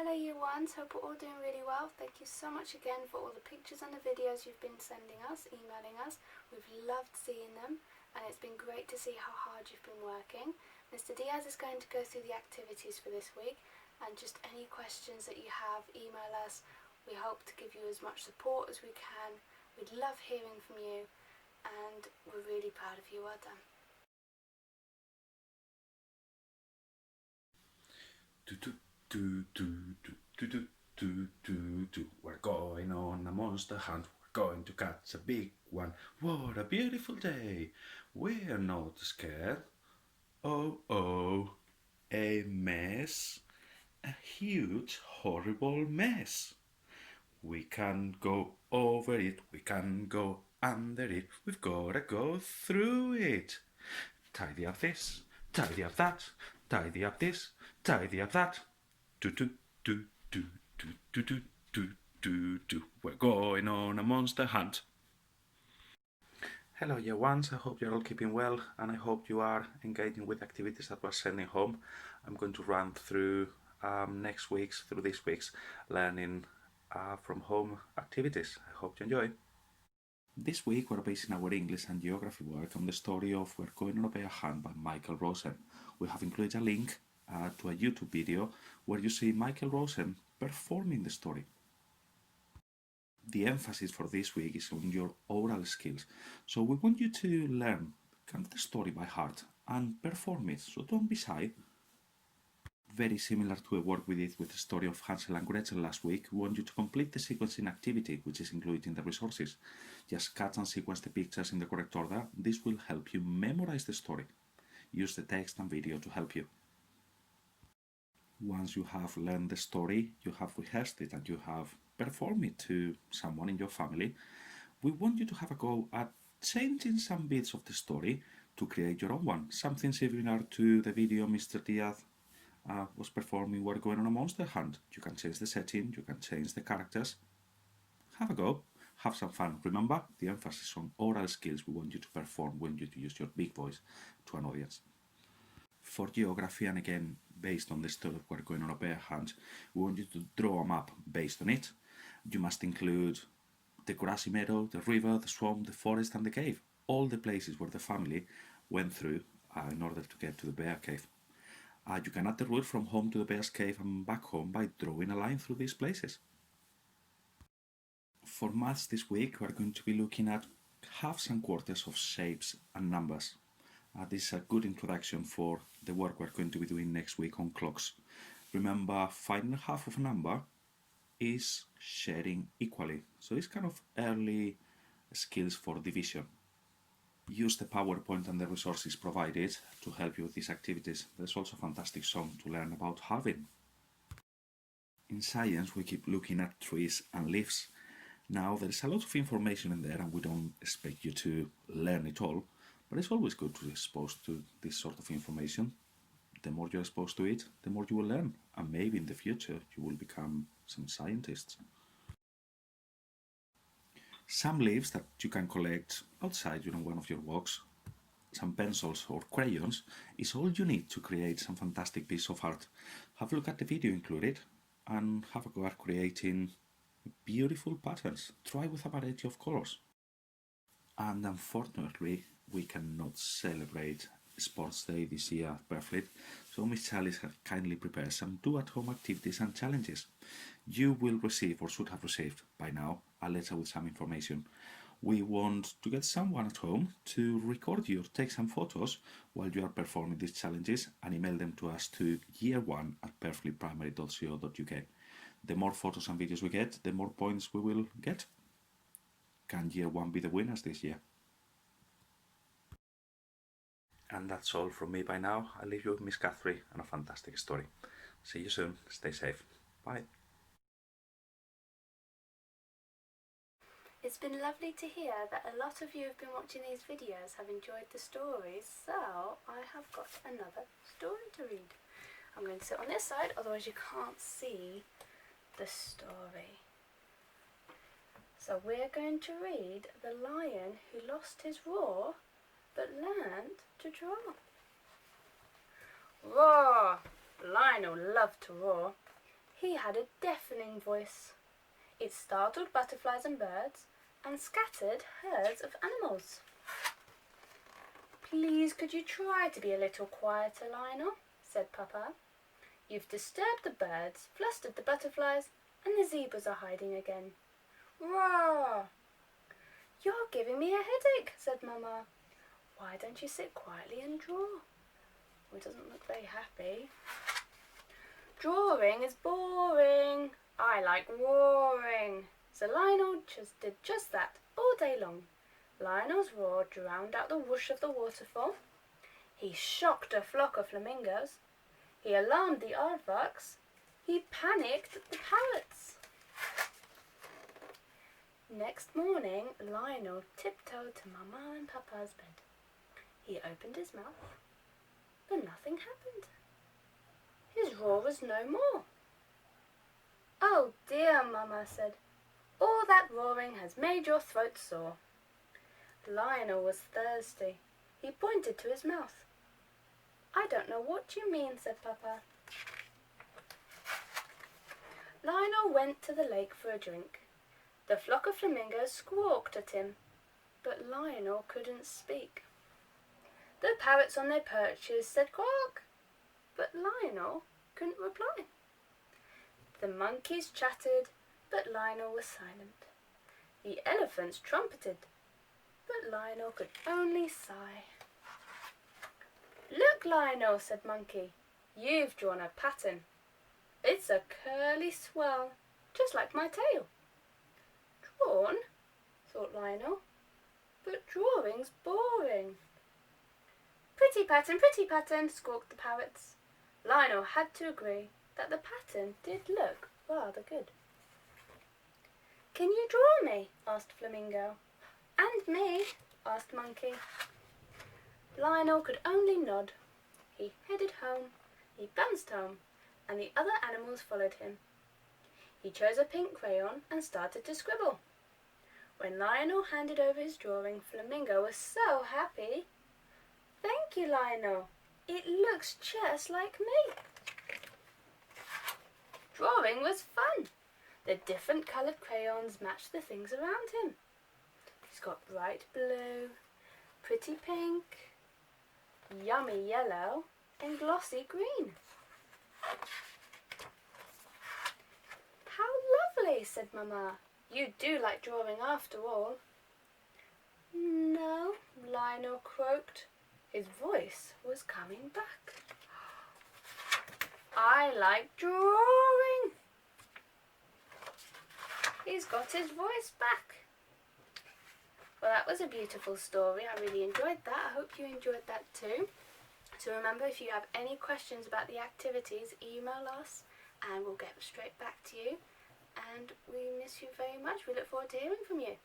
Hello Year 1s, hope we're all doing really well. Thank you so much again for all the pictures and the videos you've been sending us, emailing us. We've loved seeing them and it's been great to see how hard you've been working. Mr. Diaz is going to go through the activities for this week and just any questions that you have, email us. We hope to give you as much support as we can. We'd love hearing from you and we're really proud of you. Well done. We're going on a monster hunt. We're going to catch a big one. What a beautiful day. We're not scared. Oh, a mess. A huge, horrible mess. We can't go over it. We can't go under it. We've gotta go through it. Tidy up this, tidy up that, tidy up this, tidy up that. We're going on a monster hunt. Hello Year 1s, I hope you're all keeping well and I hope you are engaging with activities that we're sending home. I'm going to run through this week's learning from home activities. I hope you enjoy. This week we're basing our English and geography work on the story of We're Going on a Bear Hunt by Michael Rosen. We have included a link to a YouTube video where you see Michael Rosen performing the story. The emphasis for this week is on your oral skills, so we want you to learn kind of the story by heart and perform it, so don't be shy. Very similar to a work we did with the story of Hansel and Gretel last week, we want you to complete the sequencing activity, which is included in the resources. Just cut and sequence the pictures in the correct order. This will help you memorize the story. Use the text and video to help you. Once you have learned the story, you have rehearsed it and you have performed it to someone in your family, we want you to have a go at changing some bits of the story to create your own one. Something similar to the video Mr. Diaz was performing We're Going on a Monster Hunt. You can change the setting, you can change the characters. Have a go, have some fun. Remember, the emphasis on oral skills. We want you to perform, we want you to use your big voice to an audience. For geography, and again, based on the story of We're Going on a Bear Hunt, we want you to draw a map based on it. You must include the grassy meadow, the river, the swamp, the forest and the cave. All the places where the family went through in order to get to the bear cave. You can add the route from home to the bear's cave and back home by drawing a line through these places. For maths this week, we're going to be looking at halves and quarters of shapes and numbers. This is a good introduction for the work we're going to be doing next week on clocks. Remember, finding half of a number is sharing equally. So it's kind of early skills for division. Use the PowerPoint and the resources provided to help you with these activities. There's also a fantastic song to learn about halving. In science, we keep looking at trees and leaves. Now, there's a lot of information in there and we don't expect you to learn it all, but it's always good to be exposed to this sort of information. The more you're exposed to it, the more you will learn, and maybe in the future you will become some scientists. Some leaves that you can collect outside during one of your walks, some pencils or crayons, is all you need to create some fantastic piece of art. Have a look at the video included and have a go at creating beautiful patterns. Try with a variety of colors. And unfortunately, we cannot celebrate Sports Day this year at Perfleet, so Miss Chalice has kindly prepared some do-at-home activities and challenges. You will receive, or should have received by now, a letter with some information. We want to get someone at home to record you or take some photos while you are performing these challenges and email them to us to year1@perfleetprimary.co.uk. The more photos and videos we get, the more points we will get. Can Year 1 be the winners this year? And that's all from me by now. I'll leave you with Miss Guthrie and a fantastic story. See you soon. Stay safe. Bye. It's been lovely to hear that a lot of you who've been watching these videos have enjoyed the stories, so I have got another story to read. I'm going to sit on this side, otherwise you can't see the story. So we're going to read The Lion Who Lost His Roar but Learned to Draw. Roar! The lion who loved to roar. He had a deafening voice. It startled butterflies and birds and scattered herds of animals. "Please, could you try to be a little quieter, Lionel?" said Papa. "You've disturbed the birds, flustered the butterflies, and the zebras are hiding again. Roar!" "You're giving me a headache," said Mama. "Why don't you sit quietly and draw?" Well, it doesn't look very happy. "Drawing is boring. I like roaring." So Lionel did just that all day long. Lionel's roar drowned out the whoosh of the waterfall. He shocked a flock of flamingos. He alarmed the aardvarks. He panicked the parrots. Next morning, Lionel tiptoed to Mama and Papa's bed. He opened his mouth, but nothing happened. His roar was no more. "Oh dear," Mama said. "All that roaring has made your throat sore." Lionel was thirsty. He pointed to his mouth. "I don't know what you mean," said Papa. Lionel went to the lake for a drink. The flock of flamingos squawked at him, but Lionel couldn't speak. The parrots on their perches said quack, but Lionel couldn't reply. The monkeys chattered, but Lionel was silent. The elephants trumpeted, but Lionel could only sigh. "Look, Lionel," said Monkey, "you've drawn a pattern. It's a curly swirl, just like my tail." "Drawn?" thought Lionel, "but drawing's boring." Pretty pattern," squawked the parrots. Lionel had to agree that the pattern did look rather good. "Can you draw me?" asked Flamingo. "And me?" asked Monkey. Lionel could only nod. He headed home, he bounced home, and the other animals followed him. He chose a pink crayon and started to scribble. When Lionel handed over his drawing, Flamingo was so happy. "Thank you, Lionel. It looks just like me." Drawing was fun. The different coloured crayons matched the things around him. He's got bright blue, pretty pink, yummy yellow, and glossy green. "How lovely," said Mama. "You do like drawing after all." "No," Lionel croaked. His voice was coming back. "I like drawing." He's got his voice back. Well, that was a beautiful story. I really enjoyed that. I hope you enjoyed that too. So remember, if you have any questions about the activities, email us and we'll get straight back to you. And we miss you very much. We look forward to hearing from you.